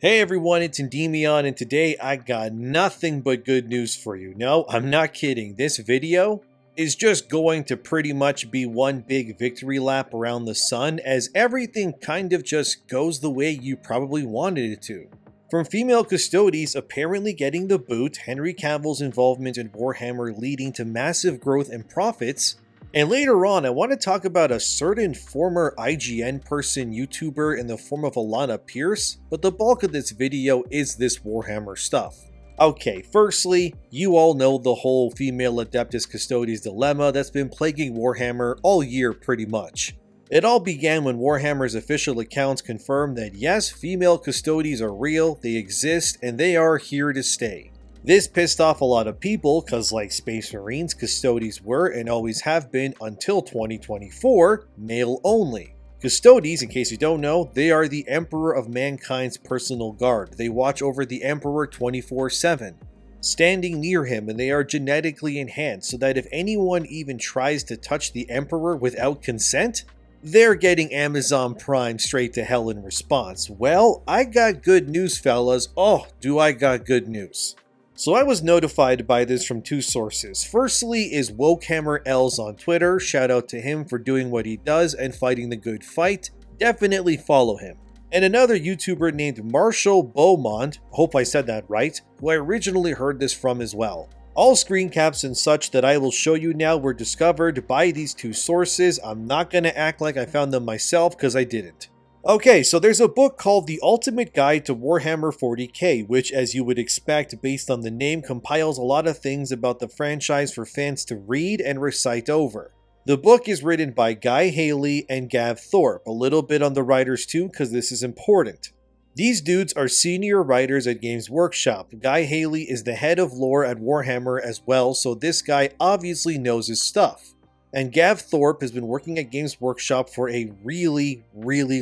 Hey everyone, it's Endymion, and today I got nothing but good news for you. No, I'm not kidding. This video is just going to pretty much be one big victory lap around the sun, as everything kind of just goes the way you probably wanted it to. From female Custodes apparently getting the boot, Henry Cavill's involvement in Warhammer leading to massive growth and profits, and later on, I want to talk about a certain former IGN person YouTuber in the form of Alana Pierce, but the bulk of this video is this Warhammer stuff. Okay, firstly, you all know the whole female Adeptus Custodes dilemma that's been plaguing Warhammer all year pretty much. It all began when Warhammer's official accounts confirmed that yes, female Custodes are real, they exist, and they are here to stay. This pissed off a lot of people cause like Space Marines, Custodes were and always have been until 2024 male only. Custodes, in case you don't know, they are the Emperor of Mankind's personal guard. They watch over the Emperor 24/7, standing near him, and they are genetically enhanced so that if anyone even tries to touch the Emperor without consent, they're getting Amazon Prime straight to hell in response. Well, I got good news, fellas. Oh, do I got good news. So I was notified by this from two sources. Firstly is Wokehammer Els on Twitter. Shout out to him for doing what he does and fighting the good fight. Definitely follow him. And another YouTuber named Marshall Beaumont, hope I said that right, who I originally heard this from as well. All screen caps and such that I will show you now were discovered by these two sources. I'm not going to act like I found them myself because I didn't. Okay, so there's a book called The Ultimate Guide to Warhammer 40K, which, as you would expect based on the name, compiles a lot of things about the franchise for fans to read and recite over. The book is written by Guy Haley and Gav Thorpe, a little bit on the writers too, because this is important. These dudes are senior writers at Games Workshop. Guy Haley is the head of lore at Warhammer as well, so this guy obviously knows his stuff. And Gav Thorpe has been working at Games Workshop for a really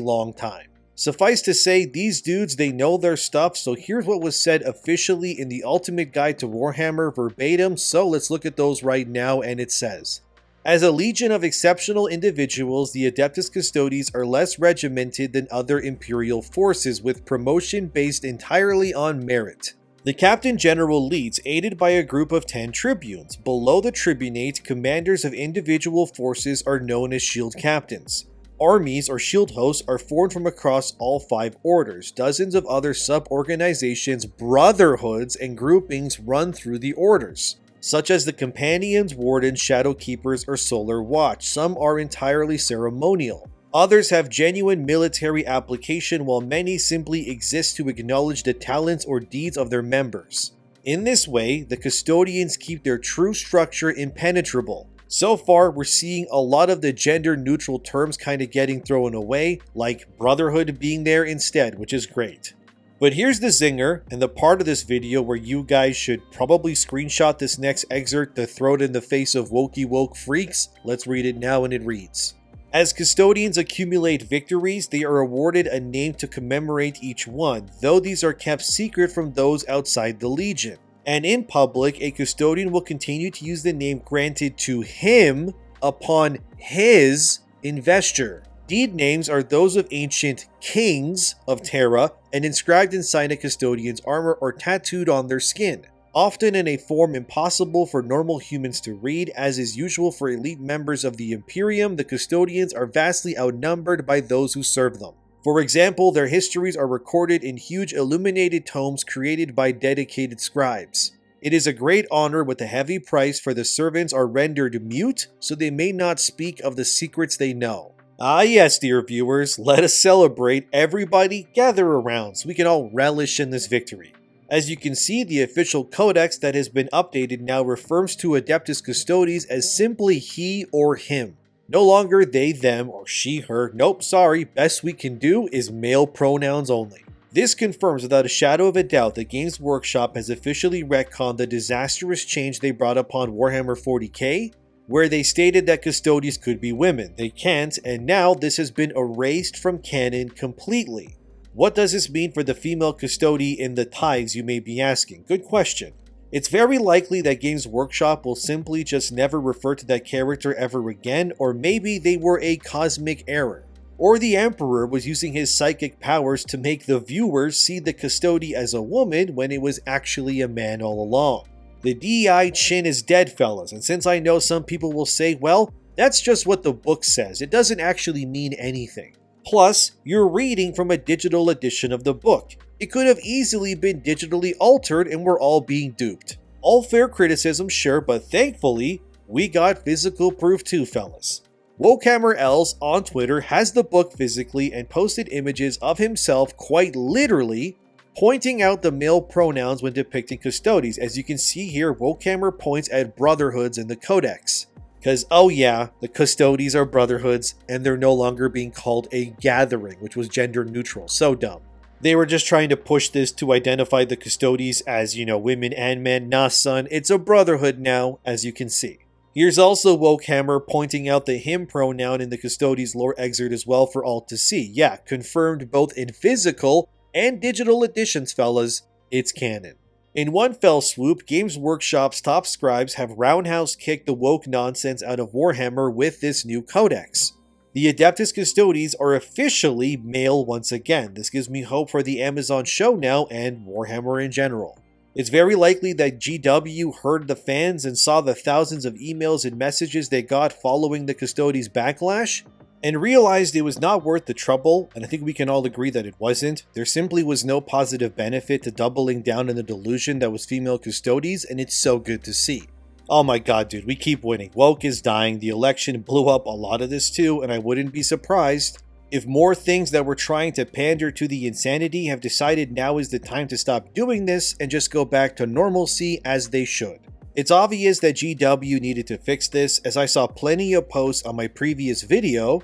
long time. Suffice to say, these dudes, they know their stuff, so here's what was said officially in the Ultimate Guide to Warhammer verbatim, so let's look at those right now, and it says, as a legion of exceptional individuals, the Adeptus Custodes are less regimented than other Imperial forces, with promotion based entirely on merit. The Captain General leads, aided by a group of 10 tribunes. Below the tribunate, commanders of individual forces are known as shield captains. Armies or shield hosts are formed from across all 5 orders. Dozens of other sub-organizations, brotherhoods, and groupings run through the orders, such as the Companions, Wardens, Shadowkeepers, or Solar Watch. Some are entirely ceremonial. Others have genuine military application, while many simply exist to acknowledge the talents or deeds of their members. In this way, the Custodians keep their true structure impenetrable. So far, we're seeing a lot of the gender-neutral terms kind of getting thrown away, like brotherhood being there instead, which is great. But here's the zinger, and the part of this video where you guys should probably screenshot this next excerpt to throw it in the face of woke freaks. Let's read it now, and it reads. As Custodians accumulate victories, they are awarded a name to commemorate each one, though these are kept secret from those outside the Legion. And in public, a Custodian will continue to use the name granted to him upon his investiture. Deed names are those of ancient kings of Terra and inscribed inside a Custodian's armor or tattooed on their skin, often in a form impossible for normal humans to read. As is usual for elite members of the Imperium, the Custodians are vastly outnumbered by those who serve them. For example, their histories are recorded in huge illuminated tomes created by dedicated scribes. It is a great honor with a heavy price, for the servants are rendered mute, so they may not speak of the secrets they know. Ah yes, dear viewers, let us celebrate. Everybody gather around so we can all relish in this victory. As you can see, the official codex that has been updated now refers to Adeptus Custodes as simply he or him. No longer they, them, or she, her. Nope, sorry, best we can do is male pronouns only. This confirms without a shadow of a doubt that Games Workshop has officially retconned the disastrous change they brought upon Warhammer 40K, where they stated that Custodes could be women. They can't, and now this has been erased from canon completely. What does this mean for the female custody in the tithes, you may be asking? Good question. It's very likely that Games Workshop will simply just never refer to that character ever again, or maybe they were a cosmic error. or the Emperor was using his psychic powers to make the viewers see the Custode as a woman when it was actually a man all along. The DEI chin is dead, fellas, and since I know some people will say, well, that's just what the book says, it doesn't actually mean anything. Plus, you're reading from a digital edition of the book. It could have easily been digitally altered and we're all being duped. All fair criticism, sure, but thankfully, we got physical proof too, fellas. Wokehammer Els on Twitter has the book physically and posted images of himself quite literally pointing out the male pronouns when depicting Custodes. As you can see here, Wokehammer points at brotherhoods in the Codex. Because, oh yeah, the Custodes are brotherhoods and they're no longer being called a gathering, which was gender neutral. So dumb. They were just trying to push this to identify the Custodes as, women and men. Nah, son, it's a brotherhood now, as you can see. Here's also Wokehammer pointing out the him pronoun in the Custodes lore excerpt as well for all to see. Yeah, confirmed both in physical and digital editions, fellas. It's canon. In one fell swoop, Games Workshop's top scribes have roundhouse kicked the woke nonsense out of Warhammer with this new codex. The Adeptus Custodes are officially male once again. This gives me hope for the Amazon show now and Warhammer in general. It's very likely that GW heard the fans and saw the thousands of emails and messages they got following the Custodes backlash, and realized it was not worth the trouble, and I think we can all agree that it wasn't. There simply was no positive benefit to doubling down on the delusion that was female Custodes, and it's so good to see. Oh my god, dude, we keep winning. Woke is dying, the election blew up a lot of this too, and I wouldn't be surprised if more things that were trying to pander to the insanity have decided now is the time to stop doing this and just go back to normalcy as they should. It's obvious that GW needed to fix this, as I saw plenty of posts on my previous video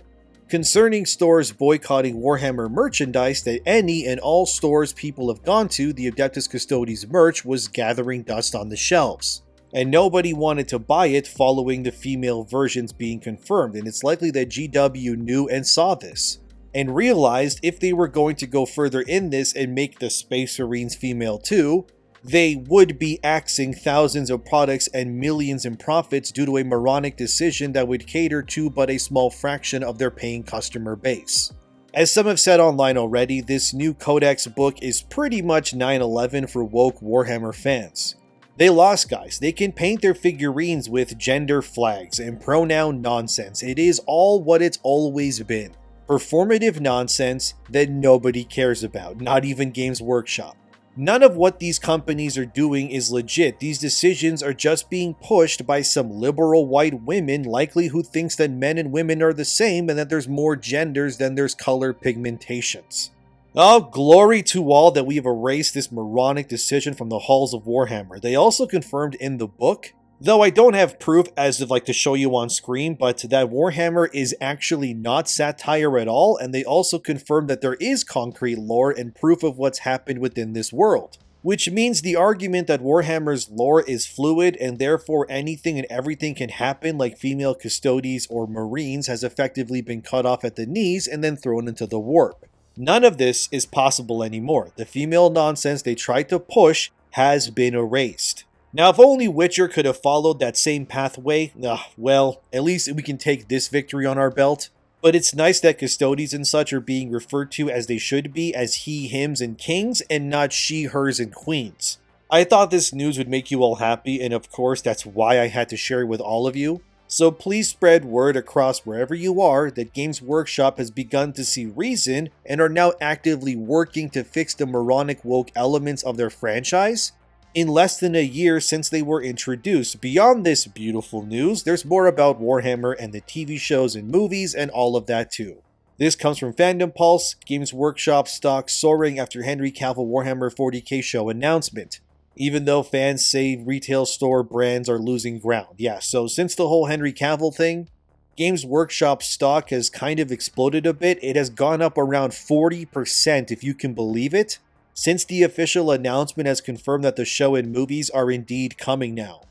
concerning stores boycotting Warhammer merchandise that any and all stores people have gone to, the Adeptus Custodes merch was gathering dust on the shelves. And nobody wanted to buy it following the female versions being confirmed, and it's likely that GW knew and saw this, and realized if they were going to go further in this and make the Space Marines female too, they would be axing thousands of products and millions in profits due to a moronic decision that would cater to but a small fraction of their paying customer base. As some have said online already, this new Codex book is pretty much 9/11 for woke Warhammer fans. They lost, guys. They can paint their figurines with gender flags and pronoun nonsense. It is all what it's always been. Performative nonsense that nobody cares about, not even Games Workshop. None of what these companies are doing is legit. These decisions are just being pushed by some liberal white women, likely who thinks that men and women are the same and that there's more genders than there's color pigmentations. Oh, glory to all that we have erased this moronic decision from the halls of Warhammer. They also confirmed in the book, though I don't have proof as of to show you on screen, but that Warhammer is actually not satire at all, and they also confirmed that there is concrete lore and proof of what's happened within this world. Which means the argument that Warhammer's lore is fluid and therefore anything and everything can happen like female Custodes or Marines has effectively been cut off at the knees and then thrown into the warp. None of this is possible anymore. The female nonsense they tried to push has been erased. Now, if only Witcher could have followed that same pathway, well, at least we can take this victory on our belt. But it's nice that Custodes and such are being referred to as they should be, as he, hims, and kings, and not she, hers, and queens. I thought this news would make you all happy, and of course that's why I had to share it with all of you. So please spread word across wherever you are that Games Workshop has begun to see reason and are now actively working to fix the moronic woke elements of their franchise in less than a year since they were introduced. Beyond this beautiful news, there's more about Warhammer and the TV shows and movies and all of that too. This comes from Fandom Pulse, Games Workshop stock soaring after Henry Cavill Warhammer 40K show announcement. Even though fans say retail store brands are losing ground. Yeah, so since the whole Henry Cavill thing, Games Workshop stock has kind of exploded a bit. It has gone up around 40%, if you can believe it, since the official announcement has confirmed that the show and movies are indeed coming now.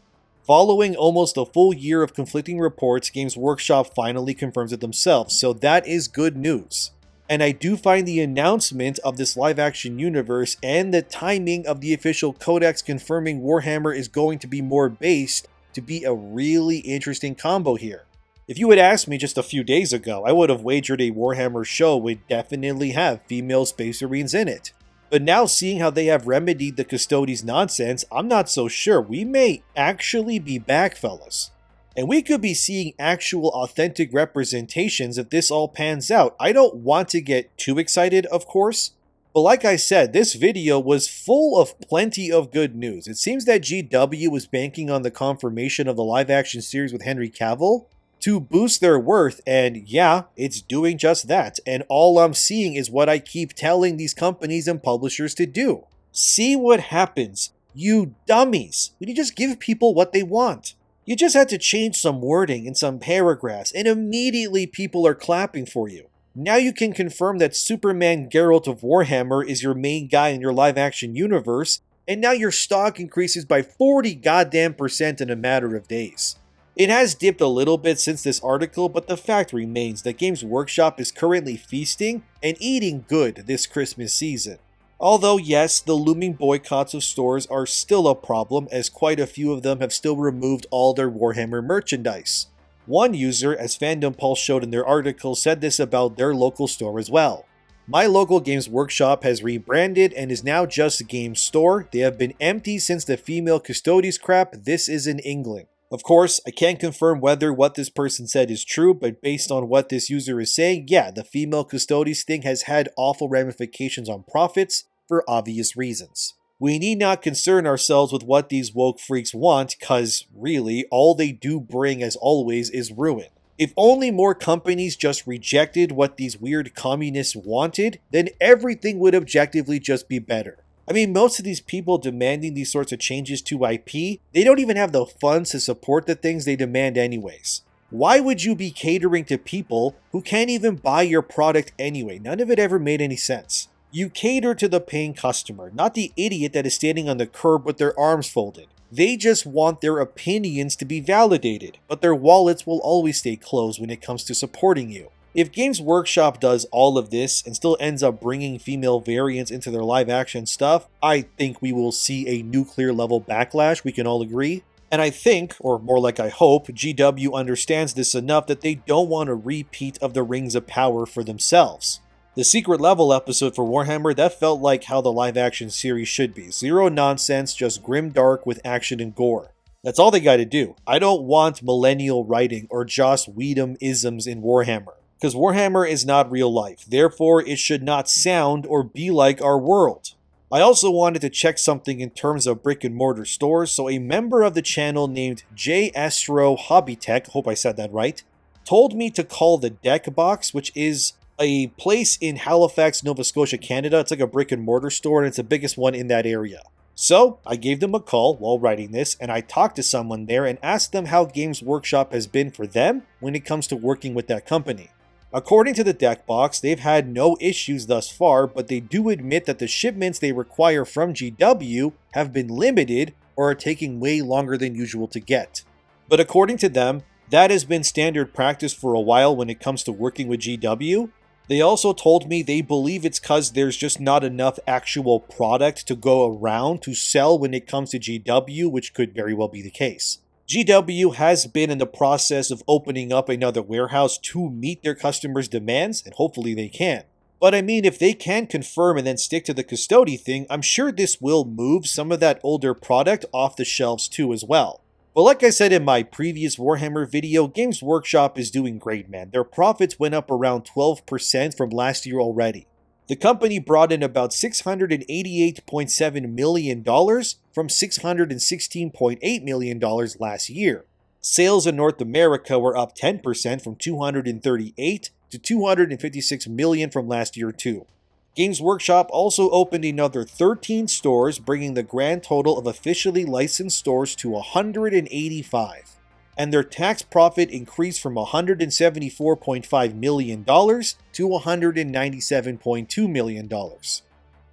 Following almost a full year of conflicting reports, Games Workshop finally confirms it themselves, so that is good news. And I do find the announcement of this live-action universe and the timing of the official codex confirming Warhammer is going to be more based to be a really interesting combo here. If you had asked me just a few days ago, I would have wagered a Warhammer show would definitely have female Space Marines in it. But now seeing how they have remedied the Custodes nonsense, I'm not so sure. We may actually be back, fellas. And we could be seeing actual authentic representations if this all pans out. I don't want to get too excited, of course. But like I said, this video was full of plenty of good news. It seems that GW was banking on the confirmation of the live-action series with Henry Cavill to boost their worth, and yeah, it's doing just that. And all I'm seeing is what I keep telling these companies and publishers to do. See what happens, you dummies. When you just give people what they want. You just had to change some wording in some paragraphs, and immediately people are clapping for you. Now you can confirm that Superman Geralt of Warhammer is your main guy in your live-action universe, and now your stock increases by 40% in a matter of days. It has dipped a little bit since this article, but the fact remains that Games Workshop is currently feasting and eating good this Christmas season. Although yes, the looming boycotts of stores are still a problem, as quite a few of them have still removed all their Warhammer merchandise. One user, as Fandom Pulse showed in their article, said this about their local store as well. My local Games Workshop has rebranded and is now just Games Store. They have been empty since the female Custodes crap. This is in England. Of course, I can't confirm whether what this person said is true, but based on what this user is saying, yeah, the female Custodes thing has had awful ramifications on profits for obvious reasons. We need not concern ourselves with what these woke freaks want, cause really, all they do bring as always is ruin. If only more companies just rejected what these weird communists wanted, then everything would objectively just be better. I mean, most of these people demanding these sorts of changes to IP, they don't even have the funds to support the things they demand anyways. Why would you be catering to people who can't even buy your product anyway? None of it ever made any sense. You cater to the paying customer, not the idiot that is standing on the curb with their arms folded. They just want their opinions to be validated, but their wallets will always stay closed when it comes to supporting you. If Games Workshop does all of this and still ends up bringing female variants into their live-action stuff, I think we will see a nuclear level backlash, we can all agree. And I think, or more like I hope, GW understands this enough that they don't want a repeat of the Rings of Power for themselves. The secret level episode for Warhammer, that felt like how the live-action series should be. Zero nonsense, just grimdark with action and gore. That's all they gotta do. I don't want millennial writing or Joss Whedon-isms in Warhammer. Because Warhammer is not real life, therefore it should not sound or be like our world. I also wanted to check something in terms of brick and mortar stores, so a member of the channel named J Astro Hobbytech, hope I said that right, told me to call the Deck Box, which is a place in Halifax, Nova Scotia, Canada. It's like a brick and mortar store and it's the biggest one in that area. So I gave them a call while writing this and I talked to someone there and asked them how Games Workshop has been for them when it comes to working with that company. According to the Deck Box, they've had no issues thus far, but they do admit that the shipments they require from GW have been limited or are taking way longer than usual to get. But according to them, that has been standard practice for a while when it comes to working with GW. They also told me they believe it's cause there's just not enough actual product to go around to sell when it comes to GW, which could very well be the case. GW has been in the process of opening up another warehouse to meet their customers' demands, and hopefully they can. But I mean, if they can confirm and then stick to the Custode thing, I'm sure this will move some of that older product off the shelves too as well. But like I said in my previous Warhammer video, Games Workshop is doing great, man. Their profits went up around 12% from last year already. The company brought in about $688.7 million from $616.8 million last year. Sales in North America were up 10% from $238 to $256 million from last year too. Games Workshop also opened another 13 stores, bringing the grand total of officially licensed stores to 185. And their tax profit increased from $174.5 million to $197.2 million.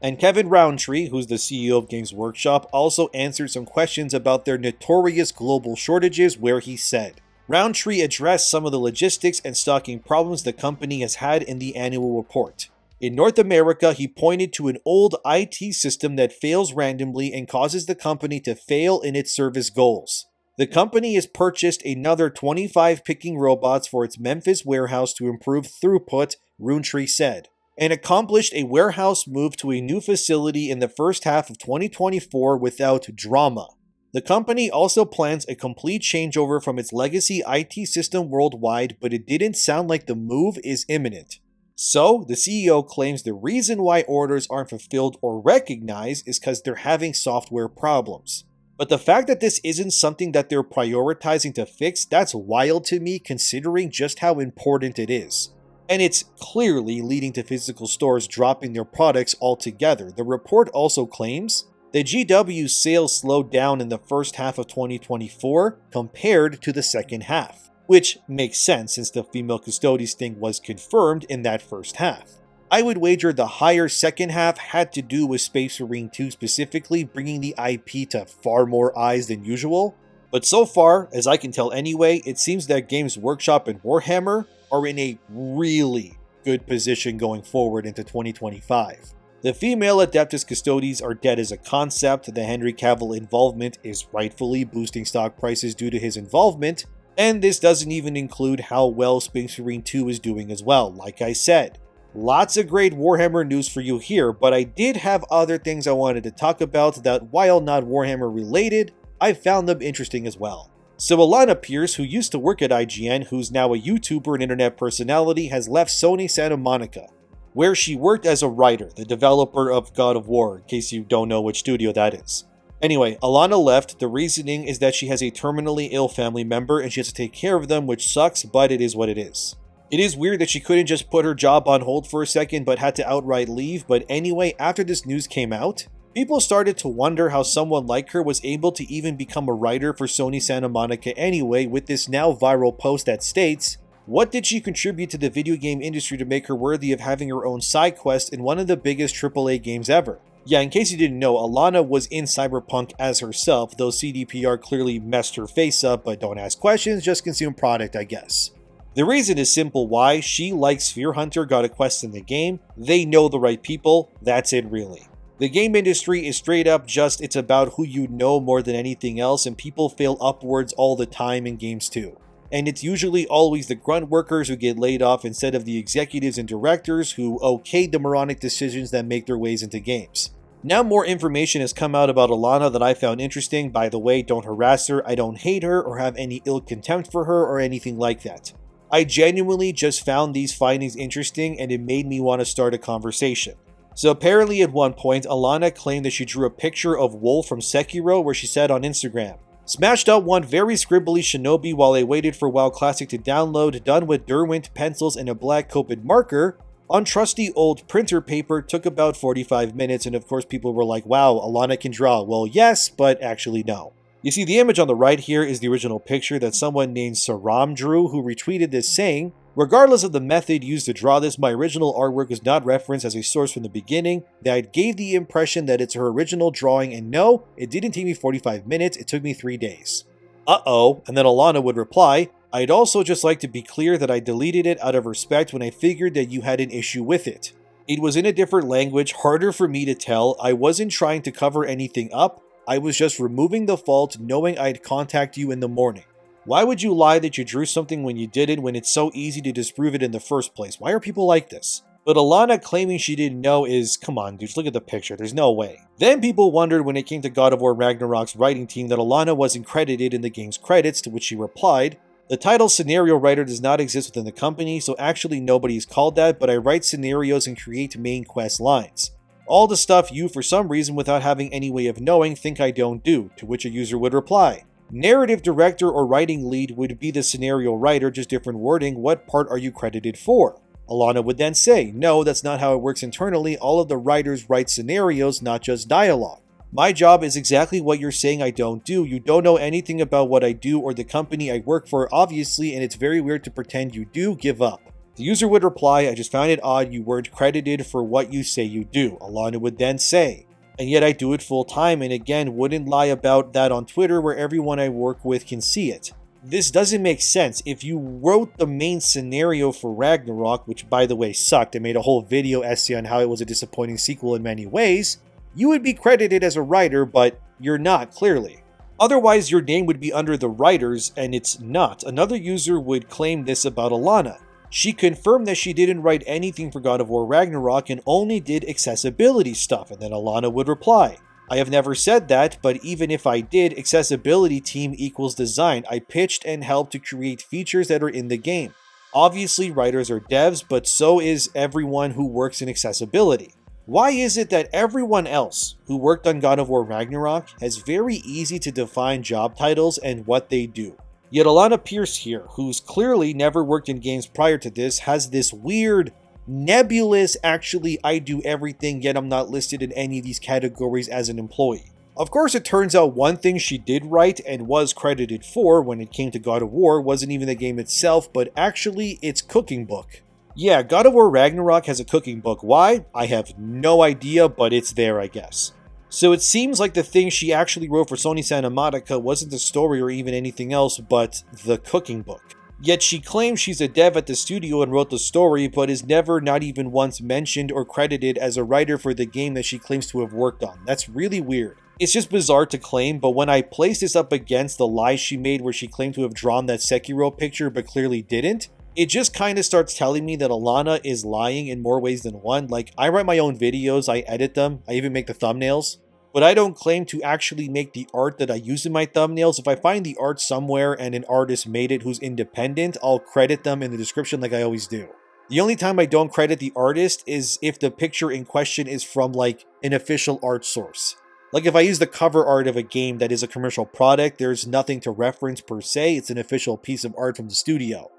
And Kevin Roundtree, who's the CEO of Games Workshop, also answered some questions about their notorious global shortages, where he said, Roundtree addressed some of the logistics and stocking problems the company has had in the annual report. In North America, he pointed to an old IT system that fails randomly and causes the company to fail in its service goals. The company has purchased another 25 picking robots for its Memphis warehouse to improve throughput, Runetree said, and accomplished a warehouse move to a new facility in the first half of 2024 without drama. The company also plans a complete changeover from its legacy IT system worldwide, but it didn't sound like the move is imminent. So, the CEO claims the reason why orders aren't fulfilled or recognized is because they're having software problems. But the fact that this isn't something that they're prioritizing to fix, that's wild to me considering just how important it is. And it's clearly leading to physical stores dropping their products altogether. The report also claims that GW's sales slowed down in the first half of 2024 compared to the second half, which makes sense since the female Custodes thing was confirmed in that first half. I would wager the higher second half had to do with Space Marine 2 specifically, bringing the IP to far more eyes than usual. But so far, as I can tell anyway, it seems that Games Workshop and Warhammer are in a really good position going forward into 2025. The female Adeptus Custodes are dead as a concept, the Henry Cavill involvement is rightfully boosting stock prices due to his involvement, and this doesn't even include how well Space Marine 2 is doing as well, like I said. Lots of great Warhammer news for you here, but I did have other things I wanted to talk about that, while not Warhammer related, I found them interesting as well. So Alana Pierce, who used to work at IGN, who's now a YouTuber and internet personality, has left Sony Santa Monica, where she worked as a writer, the developer of God of War, in case you don't know which studio that is. Anyway, Alana left. The reasoning is that she has a terminally ill family member and she has to take care of them, which sucks, but it is what it is. It is weird that she couldn't just put her job on hold for a second but had to outright leave, but anyway, after this news came out, people started to wonder how someone like her was able to even become a writer for Sony Santa Monica anyway, with this now viral post that states, "What did she contribute to the video game industry to make her worthy of having her own side quest in one of the biggest AAA games ever?" Yeah, in case you didn't know, Alana was in Cyberpunk as herself, though CDPR clearly messed her face up, but don't ask questions, just consume product, I guess. The reason is simple why. She, like Sphere Hunter, got a quest in the game. They know the right people. That's it, really. The game industry is straight up just, it's about who you know more than anything else, and people fail upwards all the time in games too. And it's usually always the grunt workers who get laid off instead of the executives and directors who okayed the moronic decisions that make their ways into games. Now more information has come out about Alana that I found interesting. By the way, don't harass her, I don't hate her or have any ill contempt for her or anything like that. I genuinely just found these findings interesting and it made me want to start a conversation. So apparently at one point, Alana claimed that she drew a picture of Wolf from Sekiro where she said on Instagram, "Smashed out one very scribbly shinobi while I waited for WoW Classic to download, done with Derwent pencils and a black Copic marker. On trusty old printer paper, took about 45 minutes, and of course people were like, wow, Alana can draw. Well, yes, but actually no. You see, the image on the right here is the original picture that someone named Saram drew, who retweeted this saying, "Regardless of the method used to draw this, my original artwork was not referenced as a source from the beginning. That gave the impression that it's her original drawing, and no, it didn't take me 45 minutes, it took me 3 days. Uh-oh, and then Alana would reply, "I'd also just like to be clear that I deleted it out of respect when I figured that you had an issue with it. It was in a different language, harder for me to tell. I wasn't trying to cover anything up. I was just removing the fault knowing I'd contact you in the morning. Why would you lie that you drew something when you didn't when it's so easy to disprove it in the first place? Why are people like this?" But Alana claiming she didn't know is, come on dudes, look at the picture, there's no way. Then people wondered when it came to God of War Ragnarok's writing team that Alana wasn't credited in the game's credits, to which she replied, "The title scenario writer does not exist within the company, so actually nobody is called that, but I write scenarios and create main quest lines. All the stuff you, for some reason without having any way of knowing, think I don't do," to which a user would reply, "Narrative director or writing lead would be the scenario writer, just different wording. What part are you credited for?" Alana would then say, "No, that's not how it works internally. All of the writers write scenarios, not just dialogue. My job is exactly what you're saying I don't do. You don't know anything about what I do or the company I work for, obviously, and it's very weird to pretend you do. Give up." The user would reply, "I just found it odd you weren't credited for what you say you do." Alana would then say, "And yet I do it full time, and again, wouldn't lie about that on Twitter where everyone I work with can see it." This doesn't make sense. If you wrote the main scenario for Ragnarok, which by the way sucked, I made a whole video essay on how it was a disappointing sequel in many ways, you would be credited as a writer, but you're not, clearly. Otherwise, your name would be under the writers, and it's not. Another user would claim this about Alana. She confirmed that she didn't write anything for God of War Ragnarok and only did accessibility stuff, and then Alana would reply, I have never said that, but even if I did, accessibility team equals design. I pitched and helped to create features that are in the game. Obviously, writers are devs, but so is everyone who works in accessibility. Why is it that everyone else who worked on God of War Ragnarok has very easy to define job titles and what they do? Yet Alana Pierce here, who's clearly never worked in games prior to this, has this weird, nebulous, actually I do everything yet I'm not listed in any of these categories as an employee. Of course, it turns out one thing she did write and was credited for when it came to God of War wasn't even the game itself, but actually its cooking book. Yeah, God of War Ragnarok has a cooking book. Why? I have no idea, but it's there, I guess. So it seems like the thing she actually wrote for Sony Santa Monica wasn't the story or even anything else, but the cooking book. Yet she claims she's a dev at the studio and wrote the story, but is never, not even once, mentioned or credited as a writer for the game that she claims to have worked on. That's really weird. It's just bizarre to claim, but when I place this up against the lies she made where she claimed to have drawn that Sekiro picture but clearly didn't, it just kind of starts telling me that Alana is lying in more ways than one. Like, I write my own videos, I edit them, I even make the thumbnails, but I don't claim to actually make the art that I use in my thumbnails. If I find the art somewhere and an artist made it who's independent, I'll credit them in the description like I always do. The only time I don't credit the artist is if the picture in question is from like an official art source. Like if I use the cover art of a game that is a commercial product, there's nothing to reference per se, it's an official piece of art from the studio.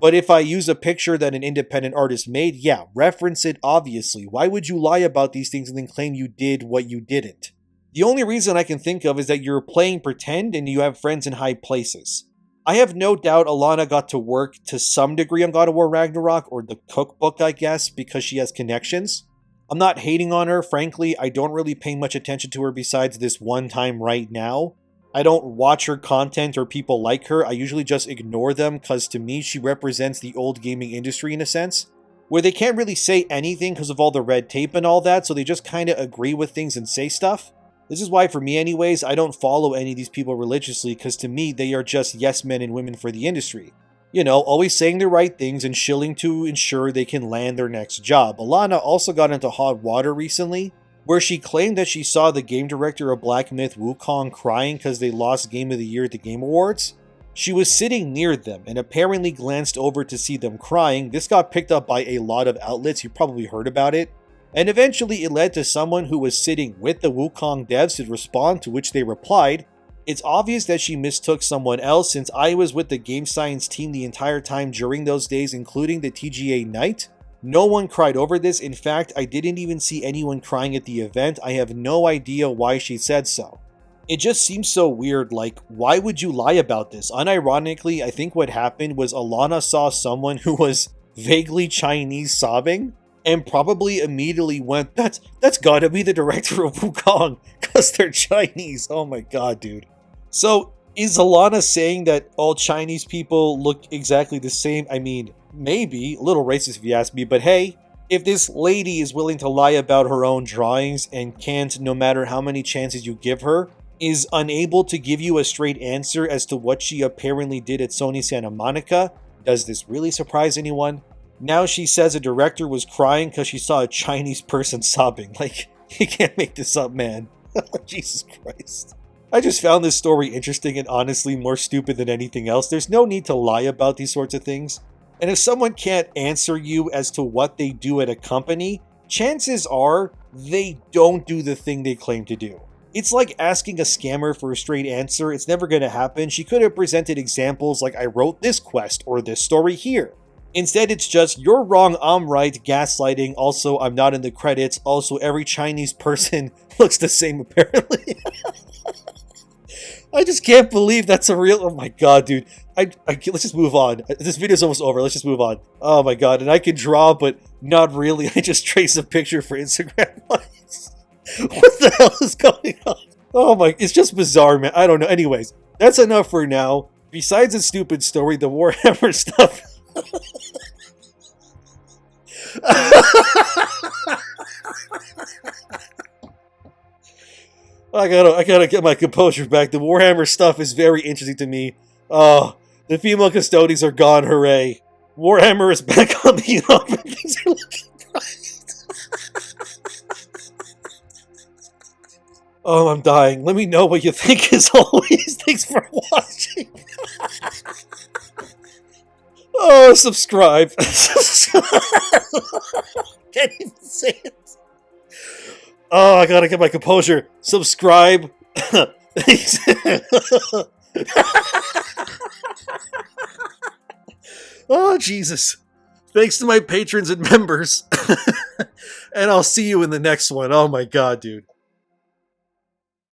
But if I use a picture that an independent artist made, yeah, reference it obviously. Why would you lie about these things and then claim you did what you didn't? The only reason I can think of is that you're playing pretend and you have friends in high places. I have no doubt Alana got to work to some degree on God of War Ragnarok, or the cookbook I guess, because she has connections. I'm not hating on her, frankly, I don't really pay much attention to her besides this one time right now. I don't watch her content or people like her, I usually just ignore them because to me she represents the old gaming industry in a sense, where they can't really say anything because of all the red tape and all that, so they just kind of agree with things and say stuff. This is why for me anyways, I don't follow any of these people religiously because to me they are just yes men and women for the industry. You know, always saying the right things and shilling to ensure they can land their next job. Alana also got into hot water recently, where she claimed that she saw the game director of Black Myth Wukong crying because they lost Game of the Year at the Game Awards. She was sitting near them and apparently glanced over to see them crying. This got picked up by a lot of outlets, you probably heard about it. And eventually it led to someone who was sitting with the Wukong devs to respond, to which they replied, "It's obvious that she mistook someone else since I was with the game science team the entire time during those days, including the TGA night. No one cried over this. In fact, I didn't even see anyone crying at the event. I have no idea why she said so." It just seems so weird, like, why would you lie about this? Unironically, I think what happened was Alana saw someone who was vaguely Chinese sobbing, and probably immediately went, that's gotta be the director of Wukong, because they're Chinese. Oh my god, dude. So, is Alana saying that all Chinese people look exactly the same? I mean, maybe, a little racist if you ask me, but hey, if this lady is willing to lie about her own drawings and can't, no matter how many chances you give her, is unable to give you a straight answer as to what she apparently did at Sony Santa Monica, does this really surprise anyone? Now she says a director was crying because she saw a Chinese person sobbing. Like, you can't make this up, man. Jesus Christ. I just found this story interesting and honestly more stupid than anything else. There's no need to lie about these sorts of things. And if someone can't answer you as to what they do at a company, chances are they don't do the thing they claim to do. It's like asking a scammer for a straight answer. It's never going to happen. She could have presented examples like I wrote this quest or this story here. Instead, it's just, you're wrong, I'm right, gaslighting, also I'm not in the credits, also every Chinese person looks the same apparently. I just can't believe that's a real, oh my god, dude. Let's just move on. This video's almost over, let's just move on. Oh my god, and I can draw, but not really. I just trace a picture for Instagram likes. What the hell is going on? Oh my, it's just bizarre, man. I don't know. Anyways, that's enough for now. Besides the stupid story, the Warhammer stuff. I gotta get my composure back. The Warhammer stuff is very interesting to me. Oh, the female Custodes are gone, hooray. Warhammer is back on the up and things are looking bright. Oh, I'm dying. Let me know what you think as always. Thanks for watching. Oh, subscribe. Can't even say it. Oh, I gotta get my composure. Subscribe. Oh, Jesus. Thanks to my patrons and members. And I'll see you in the next one. Oh my god, dude.